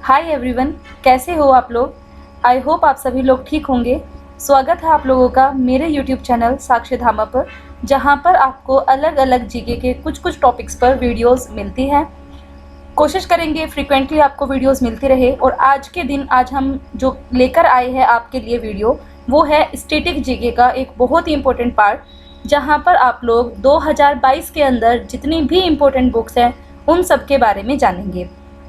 Hi everyone, कैसे हो आप लोग। आई होप आप सभी लोग ठीक होंगे। स्वागत है आप लोगों का मेरे यूट्यूब चैनल साक्षी धामा पर, जहां पर आपको अलग अलग जीके के कुछ टॉपिक्स पर वीडियोस मिलती हैं। कोशिश करेंगे फ्रीक्वेंटली आपको वीडियोस मिलती रहे। और आज के दिन आज हम जो लेकर आए हैं आपके लिए वीडियो, वो है स्टैटिक जीके का एक बहुत ही इम्पोर्टेंट पार्ट, जहां पर आप लोग 2022 के अंदर जितनी भी इम्पोर्टेंट बुक्स हैं उन सब के बारे में जानेंगे।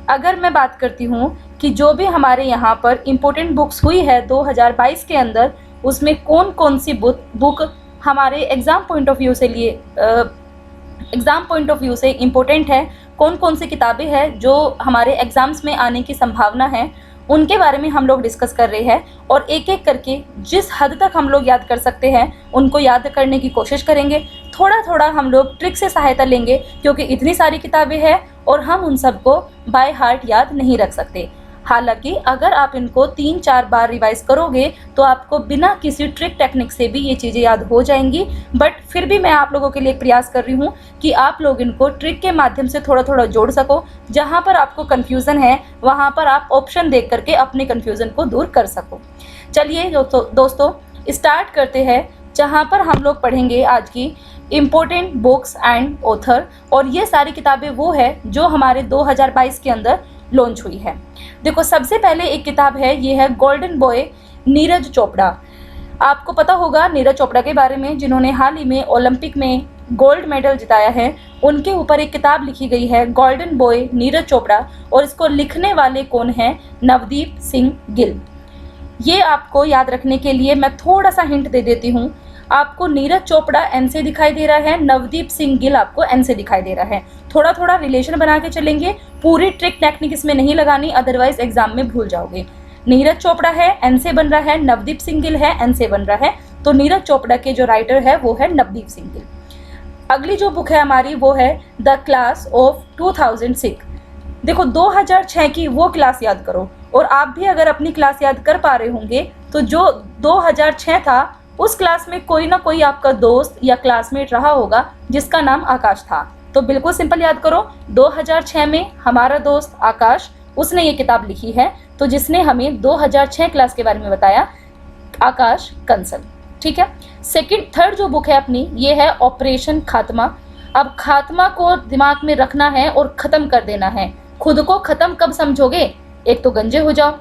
अगर मैं बात करती हूँ कि जो भी हमारे यहाँ पर इम्पोर्टेंट बुक्स हुई है 2022 के अंदर, उसमें कौन कौन सी बुक हमारे एग्ज़ाम पॉइंट ऑफ व्यू से इम्पोर्टेंट है, कौन कौन सी किताबें हैं जो हमारे एग्ज़ाम्स में आने की संभावना है, उनके बारे में हम लोग डिस्कस कर रहे हैं। और एक एक करके जिस हद तक हम लोग याद कर सकते हैं उनको याद करने की कोशिश करेंगे। थोड़ा थोड़ा हम लोग ट्रिक से सहायता लेंगे, क्योंकि इतनी सारी किताबें हैं और हम उन सबको बाय हार्ट याद नहीं रख सकते। हालांकि अगर आप इनको 3-4 बार रिवाइज करोगे तो आपको बिना किसी ट्रिक टेक्निक से भी ये चीज़ें याद हो जाएंगी। बट फिर भी मैं आप लोगों के लिए प्रयास कर रही हूँ कि आप लोग इनको ट्रिक के माध्यम से थोड़ा थोड़ा जोड़ सको। जहाँ पर आपको कन्फ्यूज़न है वहाँ पर आप ऑप्शन देख करके अपने कन्फ्यूज़न को दूर कर सको। चलिए दोस्तों स्टार्ट करते हैं, जहाँ पर हम लोग पढ़ेंगे आज की इम्पोर्टेंट बुक्स एंड ऑथर। और ये सारी किताबें वो है जो हमारे 2022 के अंदर लॉन्च हुई है। देखो, सबसे पहले एक किताब है, ये है गोल्डन बॉय नीरज चोपड़ा। आपको पता होगा नीरज चोपड़ा के बारे में, जिन्होंने हाल ही में ओलंपिक में गोल्ड मेडल जिताया है। उनके ऊपर एक किताब लिखी गई है गोल्डन बॉय नीरज चोपड़ा, और इसको लिखने वाले कौन हैं? नवदीप सिंह गिल। ये आपको याद रखने के लिए मैं थोड़ा सा हिंट दे देती हूँ। आपको नीरज चोपड़ा एन से दिखाई दे रहा है, नवदीप सिंह गिल आपको एन से दिखाई दे रहा है। थोड़ा थोड़ा रिलेशन बना के चलेंगे, पूरी ट्रिक टेक्निक इसमें नहीं लगानी, अदरवाइज एग्जाम में भूल जाओगे। नीरज चोपड़ा है एन से बन रहा है, नवदीप सिंह गिल है एन से बन रहा है, तो नीरज चोपड़ा के जो राइटर है वो है नवदीप सिंह गिल। अगली जो बुक है हमारी वो है द क्लास ऑफ 2006। देखो, 2006 की वो क्लास याद करो। और आप भी अगर अपनी क्लास याद कर पा रहे होंगे तो जो 2006 था उस क्लास में कोई ना कोई आपका दोस्त या क्लासमेट रहा होगा जिसका नाम आकाश था। तो बिल्कुल सिंपल याद करो, 2006 में हमारा दोस्त आकाश, उसने ये किताब लिखी है। तो जिसने हमें 2006 क्लास के बारे में बताया, आकाश कंसल। ठीक है। थर्ड जो बुक है अपनी, ये है ऑपरेशन खात्मा। अब खात्मा को दिमाग में रखना है और ख़त्म कर देना है। खुद को ख़त्म कब समझोगे? एक तो गंजे हो जाओ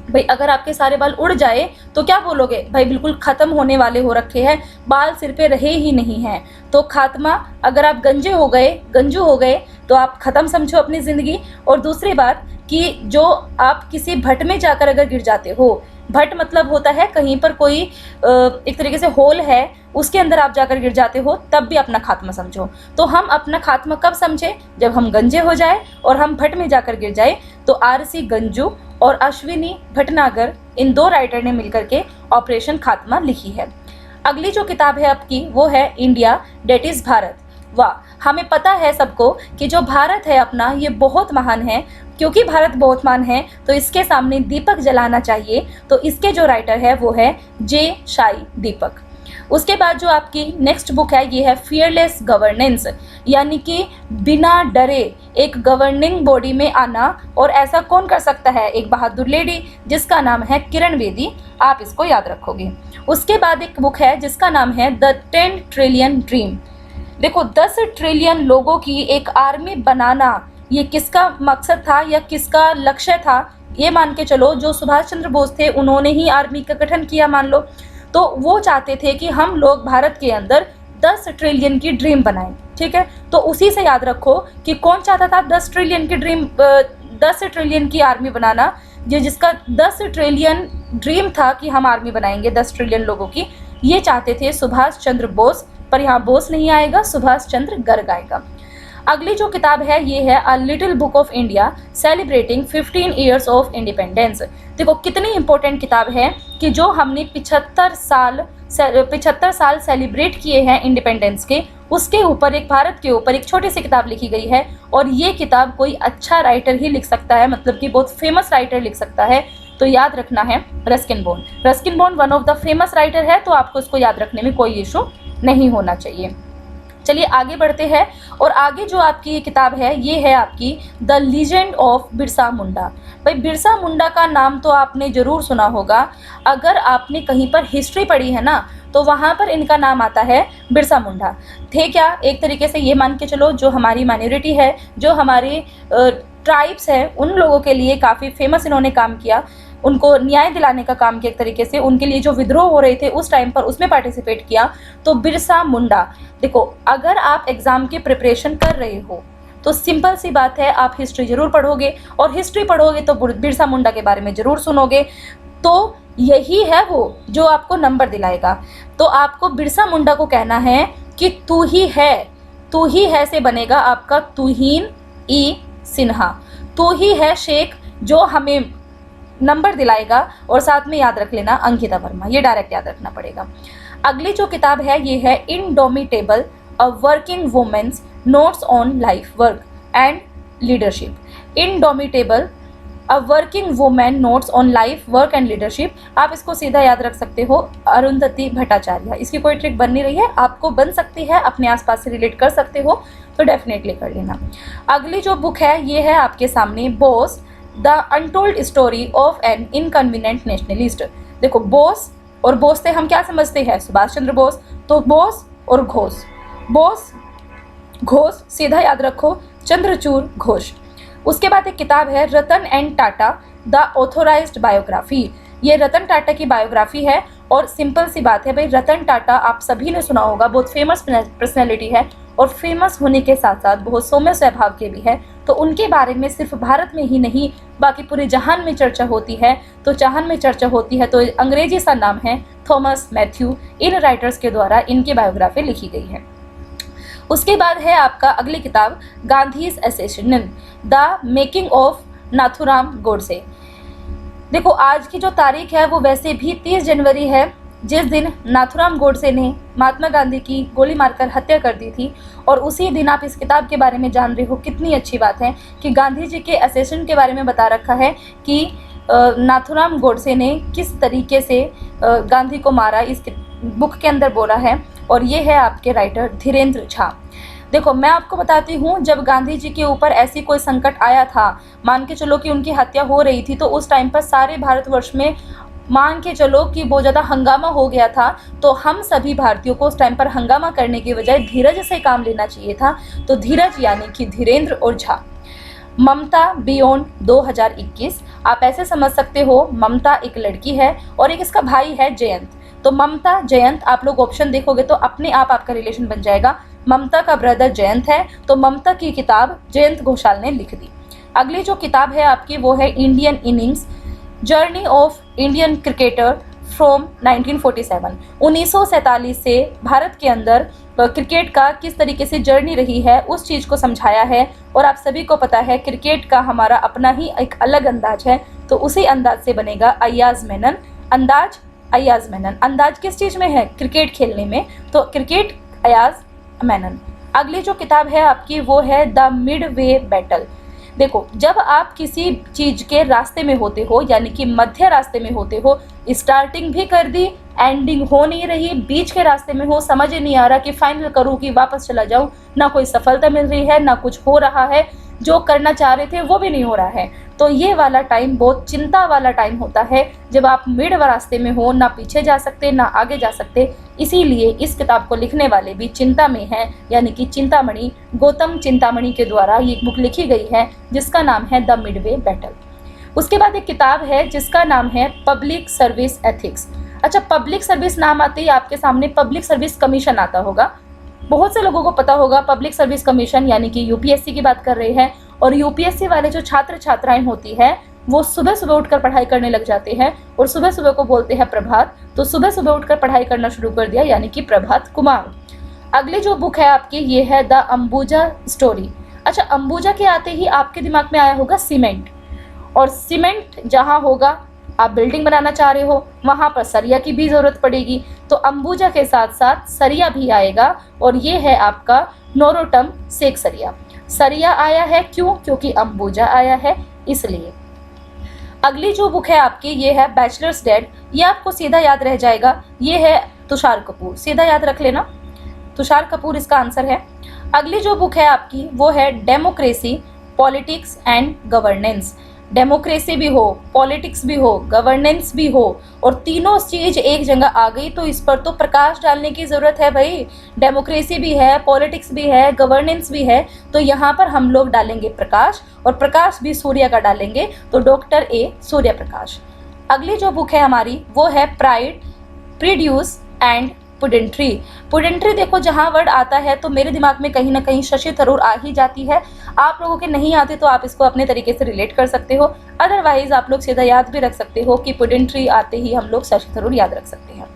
भाई, अगर आपके सारे बाल उड़ जाए तो क्या बोलोगे? भाई बिल्कुल ख़त्म होने वाले हो रखे हैं, बाल सिर पे रहे ही नहीं हैं। तो खात्मा, अगर आप गंजू हो गए तो आप ख़त्म समझो अपनी ज़िंदगी। और दूसरी बात कि जो आप किसी भट में जाकर अगर गिर जाते हो, भट मतलब होता है कहीं पर कोई एक तरीके से होल है, उसके अंदर आप जाकर गिर जाते हो, तब भी अपना खात्मा समझो। तो हम अपना खात्मा कब समझे? जब हम गंजे हो जाए और हम भट में जाकर गिर जाए। तो आरसी गंजू और अश्विनी भटनागर, इन दो राइटर ने मिलकर के ऑपरेशन खात्मा लिखी है। अगली जो किताब है आपकी वो है इंडिया डेट इज़ भारत। वाह, हमें पता है सबको कि जो भारत है अपना, ये बहुत महान है। क्योंकि भारत बहुत महान है तो इसके सामने दीपक जलाना चाहिए। तो इसके जो राइटर है वो है जे शाई दीपक। उसके बाद जो आपकी नेक्स्ट बुक है ये है फियरलेस गवर्नेंस, यानी कि बिना डरे एक गवर्निंग बॉडी में आना। और ऐसा कौन कर सकता है? एक बहादुर लेडी जिसका नाम है किरण बेदी। आप इसको याद रखोगे। उसके बाद एक बुक है जिसका नाम है द 10 ट्रिलियन ड्रीम। देखो, 10 ट्रिलियन लोगों की एक आर्मी बनाना, ये किसका मकसद था या किसका लक्ष्य था? ये मान के चलो, जो सुभाष चंद्र बोस थे उन्होंने ही आर्मी का गठन किया मान लो। तो वो चाहते थे कि हम लोग भारत के अंदर 10 ट्रिलियन की ड्रीम बनाएं। ठीक है। तो उसी से याद रखो कि कौन चाहता था 10 ट्रिलियन की ड्रीम, 10 ट्रिलियन की आर्मी बनाना। जिसका 10 ट्रिलियन ड्रीम था कि हम आर्मी बनाएंगे 10 ट्रिलियन लोगों की, ये चाहते थे सुभाष चंद्र बोस। पर यहाँ बोस नहीं आएगा, सुभाष चंद्र गर्ग आएगा। अगली जो किताब है ये है a little book of India celebrating 15 years of independence. देखो, कितनी इंपॉर्टेंट किताब है कि जो हमने 75 साल सेलिब्रेट किए हैं इंडिपेंडेंस के, उसके ऊपर, एक भारत के ऊपर एक छोटी सी किताब लिखी गई है। और ये किताब कोई अच्छा राइटर ही लिख सकता है, मतलब कि बहुत फेमस राइटर लिख सकता है। तो याद रखना है Ruskin bond. Ruskin bond one of the famous writer है, तो आपको इसको याद रखने में कोई इशू नहीं होना चाहिए। चलिए आगे बढ़ते हैं। और आगे जो आपकी ये किताब है ये है आपकी the legend of Birsa Munda. भाई बिरसा मुंडा का नाम तो आपने ज़रूर सुना होगा। अगर आपने कहीं पर हिस्ट्री पढ़ी है ना तो वहाँ पर इनका नाम आता है बिरसा मुंडा। थे क्या, एक तरीके से ये मान के चलो जो हमारी माइनॉरिटी है, जो हमारे ट्राइब्स है, उन लोगों के लिए काफ़ी फेमस इन्होंने काम किया, उनको न्याय दिलाने का काम किया एक तरीके से, उनके लिए जो विद्रोह हो रहे थे उस टाइम पर उसमें पार्टिसिपेट किया। तो बिरसा मुंडा, देखो अगर आप एग्ज़ाम की प्रिपरेशन कर रहे हो तो सिंपल सी बात है आप हिस्ट्री ज़रूर पढ़ोगे, और हिस्ट्री पढ़ोगे तो बिरसा मुंडा के बारे में ज़रूर सुनोगे। तो यही है वो जो आपको नंबर दिलाएगा। तो आपको बिरसा मुंडा को कहना है कि तू ही है से बनेगा आपका तुहीन ई सिन्हा। तू ही है शेख जो हमें नंबर दिलाएगा, और साथ में याद रख लेना अंकिता वर्मा, ये डायरेक्ट याद रखना पड़ेगा। अगली जो किताब है ये है indomitable a working women's notes on life work and leadership. Indomitable a working women notes on life work and leadership. आप इसको सीधा याद रख सकते हो अरुंधति भट्टाचार्य। इसकी कोई ट्रिक बन नहीं रही है, आपको बन सकती है, अपने आसपास से रिलेट कर सकते हो तो डेफिनेटली कर लेना। अगली जो बुक है ये है आपके सामने Bose the untold story of an inconvenient nationalist. देखो बोस और बोस से हम क्या समझते हैं, सुभाष चंद्र बोस, तो बोस और घोष, बोस घोष सीधा याद रखो, चंद्रचूड़ घोष। उसके बाद एक किताब है Ratan and Tata the authorised biography. ये रतन टाटा की बायोग्राफी है, और सिंपल सी बात है भाई, रतन टाटा आप सभी ने सुना होगा, बहुत फेमस पर्सनैलिटी है, और फेमस होने के साथ साथ बहुत सौम्य स्वभाव के भी है। तो उनके बारे में सिर्फ भारत में ही नहीं बाकी पूरे जहान में चर्चा होती है। तो जहान में चर्चा होती है तो अंग्रेजी सा नाम है थॉमस मैथ्यू। इन राइटर्स के द्वारा इनकी बायोग्राफी लिखी गई है। उसके बाद है आपका अगली किताब Gandhi's assassination the making of Nathuram Godse. देखो आज की जो तारीख है वो वैसे भी 30 जनवरी है, जिस दिन नाथुराम गोडसे ने महात्मा गांधी की गोली मारकर हत्या कर दी थी। और उसी दिन आप इस किताब के बारे में जान रहे हो, कितनी अच्छी बात है कि गांधी जी के असैसिनेशन के बारे में बता रखा है कि नाथुराम गोडसे ने किस तरीके से गांधी को मारा, इस बुक के अंदर बोला है। और ये है आपके राइटर धीरेन्द्र झा। देखो मैं आपको बताती हूँ, जब गांधी जी के ऊपर ऐसी कोई संकट आया था, मान के चलो कि उनकी हत्या हो रही थी, तो उस टाइम पर सारे भारतवर्ष में मान के चलो कि बहुत ज़्यादा हंगामा हो गया था। तो हम सभी भारतीयों को उस टाइम पर हंगामा करने के बजाय धीरज से काम लेना चाहिए था। तो धीरज यानी कि धीरेन्द्र और झा। ममता बियॉन्ड 2021, आप ऐसे समझ सकते हो, ममता एक लड़की है और एक इसका भाई है जयंत। तो ममता जयंत, आप लोग ऑप्शन देखोगे तो अपने आप आपका रिलेशन बन जाएगा। ममता का ब्रदर जयंत है, तो ममता की किताब जयंत घोषाल ने लिख दी। अगली जो किताब है आपकी वो है Indian innings journey of Indian cricketer from 1947। 1947 से भारत के अंदर क्रिकेट का किस तरीके से जर्नी रही है उस चीज़ को समझाया है। और आप सभी को पता है क्रिकेट का हमारा अपना ही एक अलग अंदाज है, तो उसी अंदाज से बनेगा अय्याज मेनन। अंदाज अय्याज मेनन। अंदाज किस चीज़ में है, क्रिकेट खेलने में, तो क्रिकेट अय्याज मेनन। अगली जो किताब है आपकी वो है द मिडवे बैटल। देखो जब आप किसी चीज़ के रास्ते में होते हो, यानी कि मध्य रास्ते में होते हो, स्टार्टिंग भी कर दी, एंडिंग हो नहीं रही, बीच के रास्ते में हो, समझ ही नहीं आ रहा कि फाइनल करूँ कि वापस चला जाऊँ, ना कोई सफलता मिल रही है, ना कुछ हो रहा है, जो करना चाह रहे थे वो भी नहीं हो रहा है, तो ये वाला टाइम बहुत चिंता वाला टाइम होता है, जब आप मिड रास्ते में हो, ना पीछे जा सकते ना आगे जा सकते। इसीलिए इस किताब को लिखने वाले भी चिंता में हैं, यानी कि चिंतामणि, गौतम चिंतामणि के द्वारा ये बुक लिखी गई है जिसका नाम है द मिडवे बैटल। उसके बाद एक किताब है जिसका नाम है पब्लिक सर्विस एथिक्स। अच्छा, पब्लिक सर्विस नाम आते ही आपके सामने पब्लिक सर्विस कमीशन आता होगा। बहुत से लोगों को पता होगा पब्लिक सर्विस कमीशन यानी कि यूपीएससी की बात कर रहे हैं। और यूपीएससी वाले जो छात्र छात्राएं होती है वो सुबह सुबह उठकर पढ़ाई करने लग जाते हैं और सुबह सुबह को बोलते हैं प्रभात। तो सुबह सुबह उठकर पढ़ाई करना शुरू कर दिया, यानी कि प्रभात कुमार। अगली जो बुक है आपकी ये है द अंबुजा स्टोरी। अच्छा, अंबुजा के आते ही आपके दिमाग में आया होगा सीमेंट, और सीमेंट जहाँ होगा, आप बिल्डिंग बनाना चाह रहे हो, वहाँ पर सरिया की भी ज़रूरत पड़ेगी। तो अंबुजा के साथ साथ सरिया भी आएगा, और ये है आपका नोरोटम सेक सरिया। सरिया आया है क्यों? क्योंकि अंबुजा आया है, इसलिए। अगली जो बुक है आपकी ये है बैचलर्स डेड। ये आपको सीधा याद रह जाएगा, ये है तुषार कपूर, सीधा याद रख लेना। तुषार कपूर इसका आंसर है। अगली जो बुक है आपकी वो है democracy, politics and governance. Democracy भी हो, पॉलिटिक्स भी हो, गवर्नेंस भी हो और तीनों चीज एक जगह आ गई तो इस पर तो प्रकाश डालने की ज़रूरत है भाई। डेमोक्रेसी भी है, पॉलिटिक्स भी है, गवर्नेंस भी है, तो यहाँ पर हम लोग डालेंगे प्रकाश और प्रकाश भी सूर्य का डालेंगे, तो डॉक्टर ए सूर्य प्रकाश। अगली जो बुक है हमारी वो है प्राइड, प्रीड्यूस एंड पुडेंट्री। पुडेंट्री देखो जहाँ वर्ड आता है तो मेरे दिमाग में कहीं ना कहीं शशि थरूर आ ही जाती है। आप लोगों के नहीं आते तो आप इसको अपने तरीके से रिलेट कर सकते हो, अदरवाइज आप लोग सीधा याद भी रख सकते हो कि पुडेंट्री आते ही हम लोग शशि थरूर याद रख सकते हैं।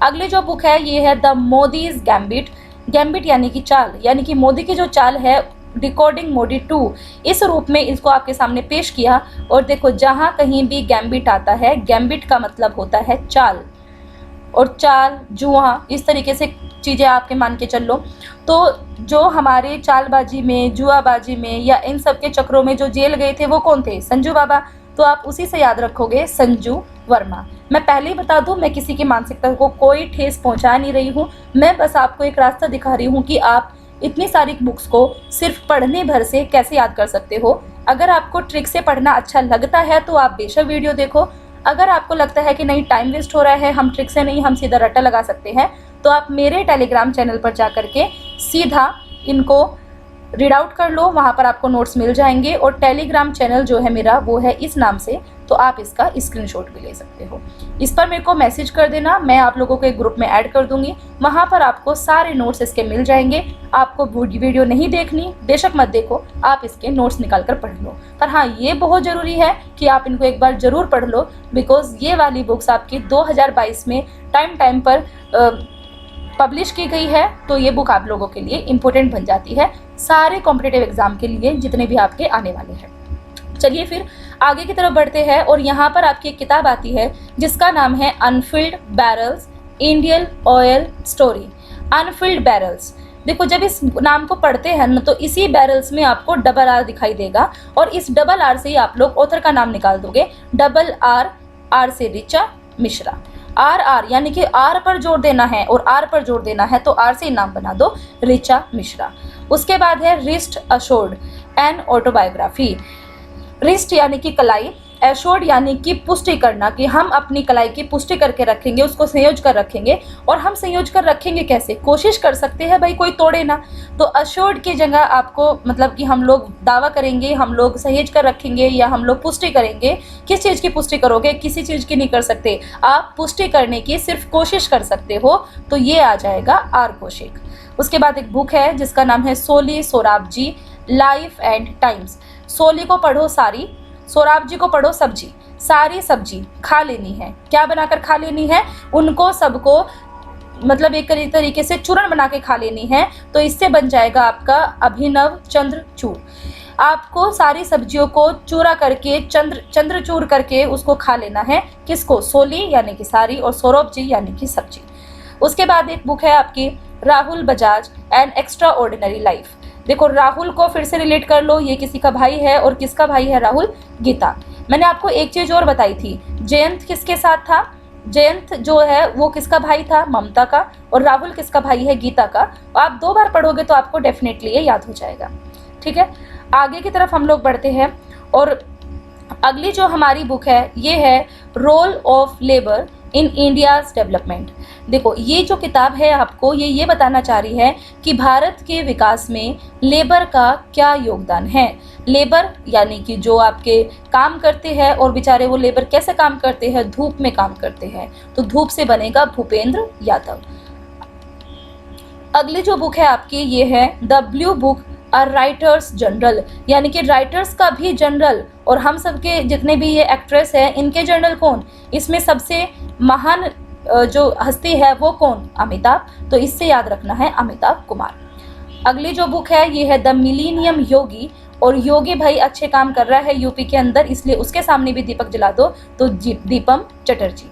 अगली जो बुक है ये है द मोदीज गैम्बिट। गैम्बिट यानी कि चाल, यानी कि मोदी की जो चाल है डिकोडिंग मोदी 2, इस रूप में इसको आपके सामने पेश किया। और देखो जहाँ कहीं भी गैम्बिट आता है, गैम्बिट का मतलब होता है चाल, और चाल जुआ इस तरीके से चीज़ें आपके मान के चल लो। तो जो हमारे चालबाजी में, जुआबाजी में या इन सब के चक्रों में जो जेल गए थे वो कौन थे? संजू बाबा। तो आप उसी से याद रखोगे संजू वर्मा। मैं पहले ही बता दूं, मैं किसी की मानसिकता को कोई ठेस पहुंचा नहीं रही हूं, मैं बस आपको एक रास्ता दिखा रही हूं कि आप इतनी सारी बुक्स को सिर्फ पढ़ने भर से कैसे याद कर सकते हो। अगर आपको ट्रिक से पढ़ना अच्छा लगता है तो आप बेशक वीडियो देखो, अगर आपको लगता है कि नहीं टाइम वेस्ट हो रहा है, हम ट्रिक से नहीं, हम सीधा रट्टा लगा सकते हैं, तो आप मेरे टेलीग्राम चैनल पर जा करके सीधा इनको रीड आउट कर लो, वहाँ पर आपको नोट्स मिल जाएंगे। और टेलीग्राम चैनल जो है मेरा वो है इस नाम से, तो आप इसका स्क्रीनशॉट भी ले सकते हो। इस पर मेरे को मैसेज कर देना, मैं आप लोगों को एक ग्रुप में ऐड कर दूंगी, वहाँ पर आपको सारे नोट्स इसके मिल जाएंगे। आपको वीडियो नहीं देखनी, बेशक मत देखो, आप इसके नोट्स निकाल कर पढ़ लो। पर हाँ, ये बहुत ज़रूरी है कि आप इनको एक बार ज़रूर पढ़ लो, बिकॉज ये वाली बुक्स आपकी 2022 में टाइम पर पब्लिश की गई है, तो ये बुक आप लोगों के लिए इम्पोर्टेंट बन जाती है सारे कॉम्पिटिटिव एग्जाम के लिए जितने भी आपके आने वाले हैं। चलिए फिर आगे की तरफ बढ़ते हैं और यहाँ पर आपकी एक किताब आती है जिसका नाम है Anfield barrels, Indian oil story. Anfield barrels, देखो जब इस नाम को पढ़ते हैं ना तो इसी बैरल्स में आपको डबल आर दिखाई देगा और इस डबल आर से ही आप लोग ऑथर का नाम निकाल दोगे। डबल आर, आर से ऋचा मिश्रा। आर आर यानी कि आर पर जोर देना है और आर पर जोर देना है तो आर से नाम बना दो ऋचा मिश्रा। उसके बाद है wrist assured an autobiography. Wrist यानी कि कलाई, एश्योर्ड यानी कि पुष्टि करना, कि हम अपनी कलाई की पुष्टि करके रखेंगे, उसको संयोज कर रखेंगे। और हम संयोज कर रखेंगे कैसे? कोशिश कर सकते हैं भाई, कोई तोड़े ना। तो अश्योर्ड की जगह आपको मतलब कि हम लोग दावा करेंगे, हम लोग सहेज कर रखेंगे या हम लोग पुष्टि करेंगे। किस चीज़ की पुष्टि करोगे? किसी चीज़ की नहीं कर सकते, आप पुष्टि करने की सिर्फ कोशिश कर सकते हो, तो ये आ जाएगा आर कौशिक। उसके बाद एक बुक है जिसका नाम है Soli Sorabjee, life and times. सोली को पढ़ो सारी, सोराब जी को पढ़ो सब्जी। सारी सब्जी खा लेनी है, क्या बनाकर खा लेनी है? उनको सबको मतलब एक तरीके से चूर्ण बना के खा लेनी है, तो इससे बन जाएगा आपका अभिनव चंद्रचूर। आपको सारी सब्जियों को चूरा करके चंद्रचूर करके उसको खा लेना है। किसको? सोली यानी कि सारी और सौरभ जी यानी कि सब्जी। उसके बाद एक बुक है आपकी Rahul Bajaj an extra ordinary life. देखो राहुल को फिर से रिलेट कर लो, ये किसी का भाई है और किसका भाई है? राहुल गीता। मैंने आपको एक चीज़ और बताई थी, जयंत किसके साथ था? जयंत जो है वो किसका भाई था? ममता का। और राहुल किसका भाई है? गीता का। आप 2 बार पढ़ोगे तो आपको डेफिनेटली ये याद हो जाएगा। ठीक है, आगे की तरफ हम लोग बढ़ते हैं और अगली जो हमारी बुक है ये है role of labour in India's development. देखो ये जो किताब है आपको ये बताना चाह रही है कि भारत के विकास में लेबर का क्या योगदान है। लेबर यानी कि जो आपके काम करते हैं, और बेचारे वो लेबर कैसे काम करते हैं? धूप में काम करते हैं, तो धूप से बनेगा भूपेंद्र यादव। अगली जो बुक है आपकी ये है the blue book a writers general, यानी कि राइटर्स का भी जनरल, और हम सबके जितने भी ये एक्ट्रेस है इनके जनरल कौन? इसमें सबसे महान जो हस्ती है वो कौन? अमिताभ। तो इससे याद रखना है अमिताभ कुमार। अगली जो बुक है ये है द मिलीनियम योगी, और योगी भाई अच्छे काम कर रहा है यूपी के अंदर, इसलिए उसके सामने भी दीपक जला दो, तो दीपम चटर्जी।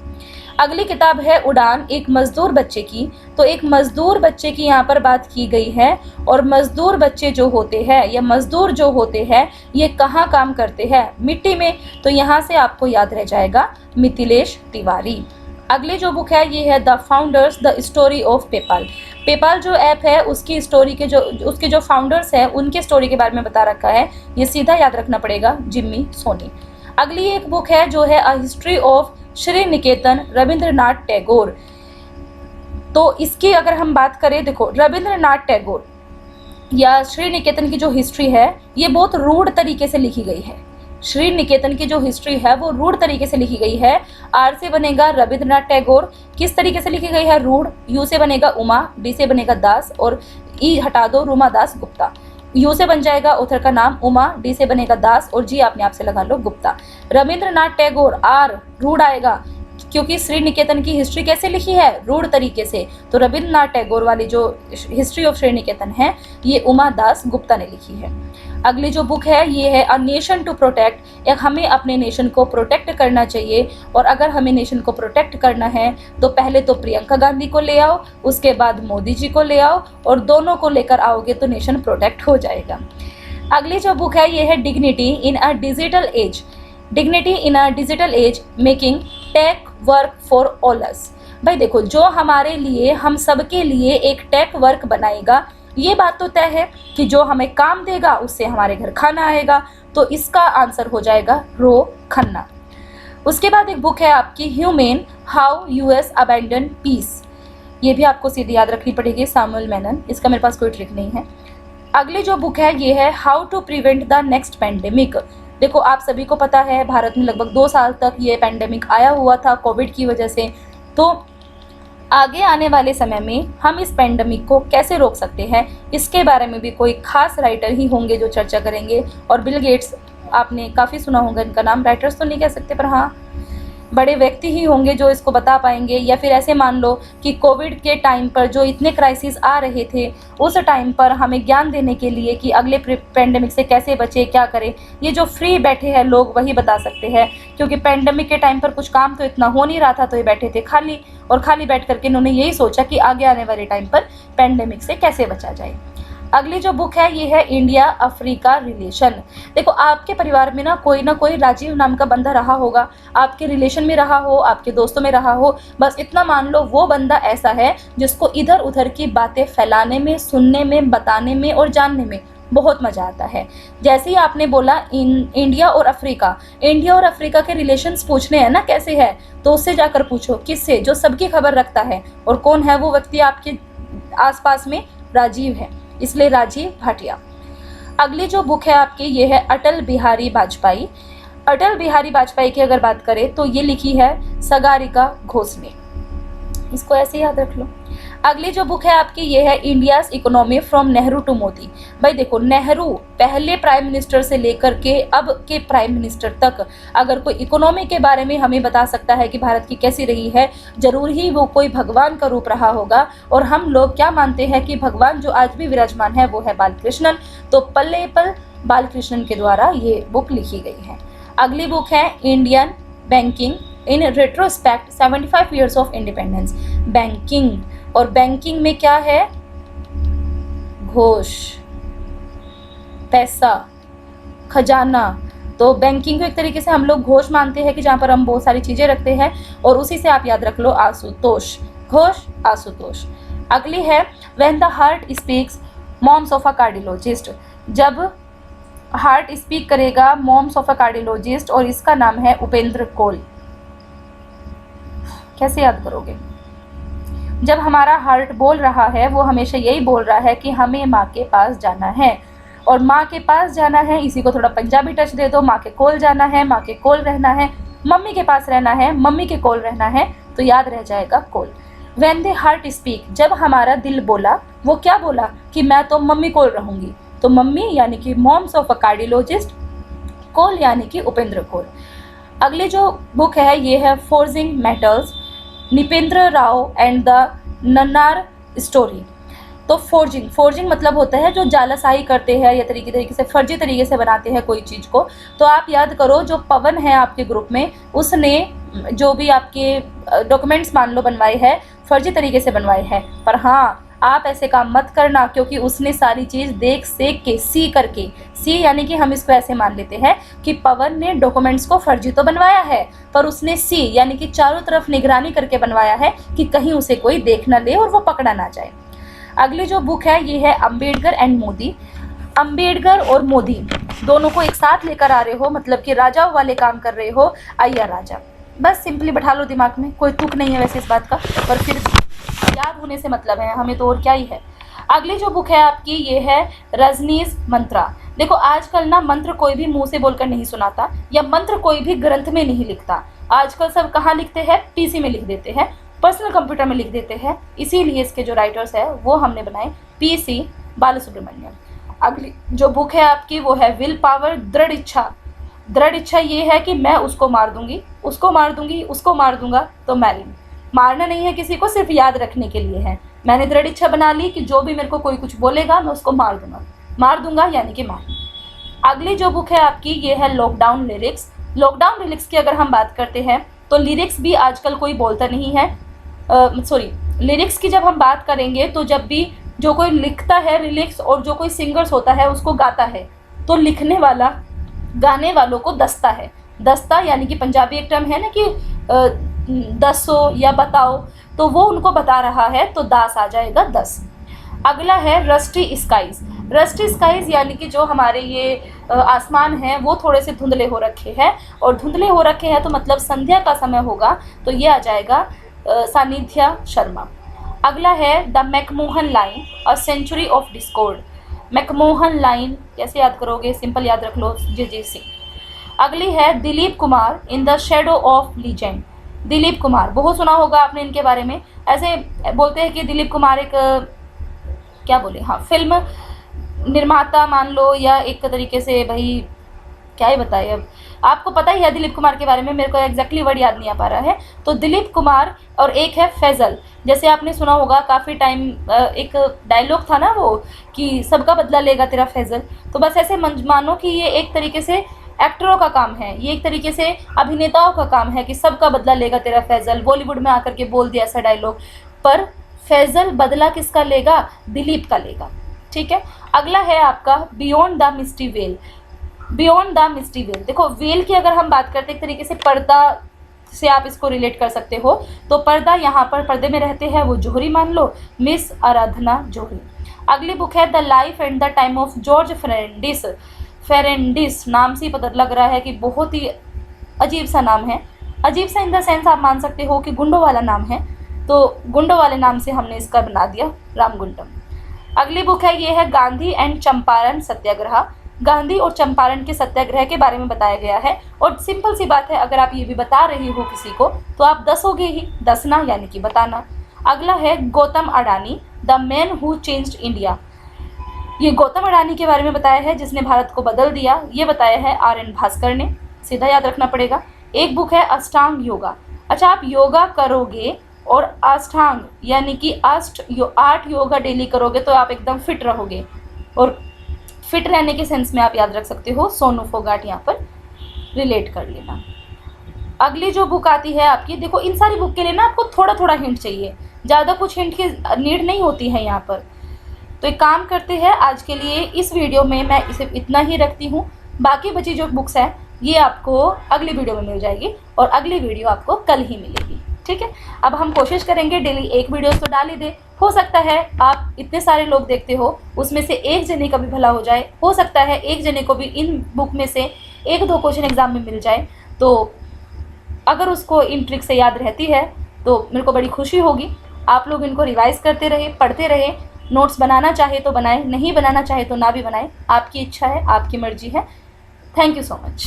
अगली किताब है उड़ान, एक मजदूर बच्चे की। तो एक मजदूर बच्चे की यहाँ पर बात की गई है, और मजदूर बच्चे जो होते हैं या मजदूर जो होते हैं ये कहाँ काम करते हैं? मिट्टी में। तो यहाँ से आपको याद रह जाएगा मिथिलेश तिवारी। अगली जो बुक है ये है the founders the story of PayPal. PayPal जो ऐप है उसकी स्टोरी के उसके जो फाउंडर्स हैं उनके स्टोरी के बारे में बता रखा है। ये सीधा याद रखना पड़ेगा, जिम्मी सोनी। अगली एक बुक है जो है अ हिस्ट्री ऑफ श्री निकेतन रविंद्रनाथ टैगोर। तो इसकी अगर हम बात करें, देखो रविंद्रनाथ टैगोर या श्री निकेतन की जो हिस्ट्री है ये बहुत रूढ़ तरीके से लिखी गई है। श्री निकेतन की जो हिस्ट्री है वो रूढ़ तरीके से लिखी गई है। आर से बनेगा रविंद्रनाथ टैगोर। किस तरीके से लिखी गई है? रूढ़। यू से बनेगा उमा, डी से बनेगा दास और ई हटा दो, रूमा दास गुप्ता। यू से बन जाएगा ऑथर का नाम उमा, डी से बनेगा दास और जी अपने आप से लगा लो गुप्ता। रविंद्रनाथ टैगोर, आर रूढ़ आएगा क्योंकि श्री निकेतन की हिस्ट्री कैसे लिखी है? रूढ़ तरीके से। तो रविंद्रनाथ टैगोर वाली जो हिस्ट्री ऑफ श्री निकेतन है ये उमा दास गुप्ता ने लिखी है। अगली जो बुक है ये है अ नेशन टू प्रोटेक्ट। एक हमें अपने नेशन को प्रोटेक्ट करना चाहिए और अगर हमें नेशन को प्रोटेक्ट करना है तो पहले तो प्रियंका गांधी को ले आओ, उसके बाद मोदी जी को ले आओ और दोनों को लेकर आओगे तो नेशन प्रोटेक्ट हो जाएगा। अगली जो बुक है ये है dignity in a digital age. Dignity in a digital age making tech work for all us. भाई देखो, जो हमारे लिए, हम सबके लिए एक टेक वर्क बनाएगा ये बात तो तय है कि जो हमें काम देगा उससे हमारे घर खाना आएगा। तो इसका आंसर हो जाएगा रो खन्ना। उसके बाद एक बुक है आपकी humane how US abandon peace. ये भी आपको सीधी याद रखनी पड़ेगी, सैमुअल मेनन। इसका मेरे पास कोई ट्रिक नहीं है। अगली जो बुक है ये है how to prevent the next pandemic. देखो आप सभी को पता है भारत में लगभग 2 साल तक ये पैंडेमिक आया हुआ था कोविड की वजह से। तो आगे आने वाले समय में हम इस पैंडेमिक को कैसे रोक सकते हैं इसके बारे में भी कोई खास राइटर ही होंगे जो चर्चा करेंगे। और बिल गेट्स, आपने काफ़ी सुना होगा इनका नाम, राइटर्स तो नहीं कह सकते पर हाँ बड़े व्यक्ति ही होंगे जो इसको बता पाएंगे। या फिर ऐसे मान लो कि कोविड के टाइम पर जो इतने क्राइसिस आ रहे थे उस टाइम पर हमें ज्ञान देने के लिए कि अगले पैंडेमिक से कैसे बचे, क्या करें, ये जो फ्री बैठे हैं लोग वही बता सकते हैं। क्योंकि पैंडेमिक के टाइम पर कुछ काम तो इतना हो नहीं रहा था तो ये बैठे थे खाली, और खाली बैठ करके इन्होंने यही सोचा कि आगे आने वाले टाइम पर पैंडेमिक से कैसे बचा जाए। अगली जो बुक है ये है इंडिया अफ्रीका रिलेशन। देखो आपके परिवार में ना कोई राजीव नाम का बंदा रहा होगा, आपके रिलेशन में रहा हो, आपके दोस्तों में रहा हो। बस इतना मान लो वो बंदा ऐसा है जिसको इधर उधर की बातें फैलाने में, सुनने में, बताने में और जानने में बहुत मज़ा आता है। जैसे ही आपने बोला इंडिया और अफ्रीका के रिलेशंस पूछने हैं ना कैसे है, तो उससे जाकर पूछो किससे, जो सबकी खबर रखता है। और कौन है वो व्यक्ति आपके आसपास में? राजीव है, इसलिए राजीव भाटिया। अगली जो बुक है आपकी ये है अटल बिहारी वाजपेयी। अटल बिहारी वाजपेयी की अगर बात करें तो ये लिखी है सागरिका घोष ने, इसको ऐसे याद रख लो। अगली जो बुक है आपकी ये है India's economy from Nehru to Modi. भाई देखो नेहरू पहले प्राइम मिनिस्टर से लेकर के अब के प्राइम मिनिस्टर तक अगर कोई इकोनॉमी के बारे में हमें बता सकता है कि भारत की कैसी रही है, जरूर ही वो कोई भगवान का रूप रहा होगा। और हम लोग क्या मानते हैं कि भगवान जो आज भी विराजमान है वो है बालकृष्णन। तो पल्ले पल बालकृष्णन के द्वारा ये बुक लिखी गई है। अगली बुक है Indian banking in retrospect 75 years of independence. Banking, और बैंकिंग में क्या है? घोष, पैसा, खजाना। तो बैंकिंग को एक तरीके से हम लोग घोष मानते हैं कि जहाँ पर हम बहुत सारी चीज़ें रखते हैं, और उसी से आप याद रख लो आशुतोष, घोष आशुतोष। अगली है when the heart speaks memoirs of a cardiologist. जब हार्ट स्पीक करेगा मॉम्स ऑफ अ कार्डियोलॉजिस्ट, और इसका नाम है उपेंद्र कोल। कैसे याद करोगे? जब हमारा हार्ट बोल रहा है वो हमेशा यही बोल रहा है कि हमें माँ के पास जाना है, और माँ के पास जाना है, इसी को थोड़ा पंजाबी टच दे दो, माँ के कोल जाना है, माँ के कोल रहना है, मम्मी के पास रहना है, मम्मी के कोल रहना है, तो याद रह जाएगा कोल। व्हेन द हार्ट स्पीक, जब हमारा दिल बोला, वो क्या बोला कि मैं तो मम्मी कोल रहूँगी। तो मम्मी यानी कि मॉम्स ऑफ अ कार्डियोलॉजिस्ट, कोल यानी कि उपेंद्र कोल। अगली जो बुक है ये है forging metals, Nipendra Rao and the नन्नार स्टोरी। तो फोर्जिंग मतलब होता है जो जालासाई करते हैं या तरीके से फर्जी तरीके से बनाते हैं कोई चीज़ को। तो आप याद करो जो पवन है आपके ग्रुप में, उसने जो भी आपके डॉक्यूमेंट्स मान लो बनवाए हैं फर्जी तरीके से बनवाए हैं। पर हाँ, आप ऐसे काम मत करना, क्योंकि उसने सारी चीज़ देख सेख के सी करके, सी यानी कि हम इसको ऐसे मान लेते हैं कि पवन ने डॉक्यूमेंट्स को फर्जी तो बनवाया है, पर उसने सी यानी कि चारों तरफ निगरानी करके बनवाया है कि कहीं उसे कोई देख ना ले और वो पकड़ा ना जाए। अगली जो बुक है ये है अम्बेडकर एंड मोदी। अम्बेडकर और मोदी दोनों को एक साथ लेकर आ रहे हो, मतलब कि राजाओं वाले काम कर रहे हो, अय्या राजा। बस सिंपली बैठा लो दिमाग में, कोई तुक नहीं है वैसे इस बात का, पर फिर याद होने से मतलब है, हमें तो और क्या ही है। अगली जो बुक है आपकी ये है रजनीश मंत्रा। देखो आजकल ना मंत्र कोई भी मुंह से बोलकर नहीं सुनाता, या मंत्र कोई भी ग्रंथ में नहीं लिखता। आजकल सब कहाँ लिखते हैं, पीसी में लिख देते हैं, पर्सनल कंप्यूटर में लिख देते हैं। इसीलिए इसके जो राइटर्स है वो हमने बनाए पीसी बालासुब्रमण्यम। अगली जो बुक है आपकी वो है विल पावर, दृढ़ इच्छा। दृढ़ इच्छा ये है कि मैं उसको मार दूंगी, उसको मार दूंगी, उसको मार दूंगा, तो मैरिंग। मारना नहीं है किसी को, सिर्फ याद रखने के लिए है। मैंने दृढ़ इच्छा बना ली कि जो भी मेरे को कोई कुछ बोलेगा मैं उसको मार दूंगा यानी कि मार। अगली जो बुक है आपकी ये है लॉकडाउन लिरिक्स। लॉकडाउन लिरिक्स की अगर हम बात करते हैं तो लिरिक्स भी आजकल कोई बोलता नहीं है, लिरिक्स की जब हम बात करेंगे तो जब भी जो कोई लिखता है लिरिक्स और जो कोई सिंगर्स होता है उसको गाता है, तो लिखने वाला गाने वालों को दस्ता है। दस्ता यानी कि पंजाबी एक टर्म है ना कि दसो या बताओ, तो वो उनको बता रहा है, तो दास आ जाएगा 10। अगला है रस्टी स्काइज। रस्टी स्काइज यानी कि जो हमारे ये आसमान है वो थोड़े से धुंधले हो रखे हैं, और धुंधले हो रखे हैं तो मतलब संध्या का समय होगा, तो ये आ जाएगा सानिध्या शर्मा। अगला है the McMahon line, a century of discord. McMahon line कैसे याद करोगे, सिंपल याद रख लो, जे सिंह। अगली है Dilip Kumar in the shadow of legend. Dilip Kumar बहुत सुना होगा आपने इनके बारे में। ऐसे बोलते हैं कि दिलीप कुमार एक क्या बोले, हाँ, फिल्म निर्माता मान लो, या एक तरीके से भाई क्या ही बताए, अब आपको पता ही है दिलीप कुमार के बारे में, मेरे को एग्जैक्टली वर्ड याद नहीं आ पा रहा है। तो दिलीप कुमार और एक है फैजल। जैसे आपने सुना होगा काफ़ी टाइम एक डायलॉग था ना वो कि सबका बदला लेगा तेरा फैजल, तो बस ऐसे मानो कि ये एक तरीके से एक्टरों का काम है, ये एक तरीके से अभिनेताओं का काम है कि सबका बदला लेगा तेरा फैजल। बॉलीवुड में आकर के बोल दिया ऐसा डायलॉग, पर फैजल बदला किसका लेगा, दिलीप का लेगा। ठीक है। अगला है आपका beyond the misty veil. Beyond the misty veil, देखो वेल की अगर हम बात करते एक तरीके से पर्दा से आप इसको रिलेट कर सकते हो, तो पर्दा यहाँ पर पर्दे में रहते हैं वो जोहरी मान लो, मिस आराधना जोहरी। अगली बुक है the life and the time of George Fernandes. Fernandes नाम से पता लग रहा है कि बहुत ही अजीब सा नाम है। अजीब सा इन द सेंस आप मान सकते हो कि गुंडों वाला नाम है, तो गुंडों वाले नाम से हमने इसका बना दिया रामगुंडम। अगली बुक है ये है गांधी एंड चंपारण सत्याग्रह। गांधी और चंपारण के सत्याग्रह के बारे में बताया गया है, और सिंपल सी बात है, अगर आप ये भी बता रही हो किसी को तो आप दसोगे ही, दसना यानी कि बताना। अगला है Gautam Adani, the man who changed India. ये गौतम अडानी के बारे में बताया है जिसने भारत को बदल दिया, ये बताया है RN भास्कर ने, सीधा याद रखना पड़ेगा। एक बुक है अष्टांग योगा। अच्छा, आप योगा करोगे और अष्टांग यानी कि 8 योगा डेली करोगे तो आप एकदम फिट रहोगे, और फिट रहने के सेंस में आप याद रख सकते हो सोनू फोगाट, यहाँ पर रिलेट कर लेना। अगली जो बुक आती है आपकी, देखो इन सारी बुक के लिए ना आपको थोड़ा थोड़ा हिंट चाहिए, ज़्यादा कुछ हिंट की नीड नहीं होती है यहाँ पर। तो एक काम करते हैं, आज के लिए इस वीडियो में मैं इसे इतना ही रखती हूँ। बाकी बची जो बुक्स हैं ये आपको अगली वीडियो में मिल जाएगी, और अगली वीडियो आपको कल ही मिलेगी। ठीक है। अब हम कोशिश करेंगे डेली एक वीडियो तो डाल ही दे। हो सकता है आप इतने सारे लोग देखते हो उसमें से एक जने का भी भला हो जाए, हो सकता है एक जने को भी इन बुक में से 1-2 क्वेश्चन एग्जाम में मिल जाए, तो अगर उसको इन ट्रिक से याद रहती है तो मेरे को बड़ी खुशी होगी। आप लोग इनको रिवाइज़ करते रहे, पढ़ते रहे, नोट्स बनाना चाहे तो बनाएं, नहीं बनाना चाहे तो ना भी बनाएं, आपकी इच्छा है, आपकी मर्जी है। Thank you so much.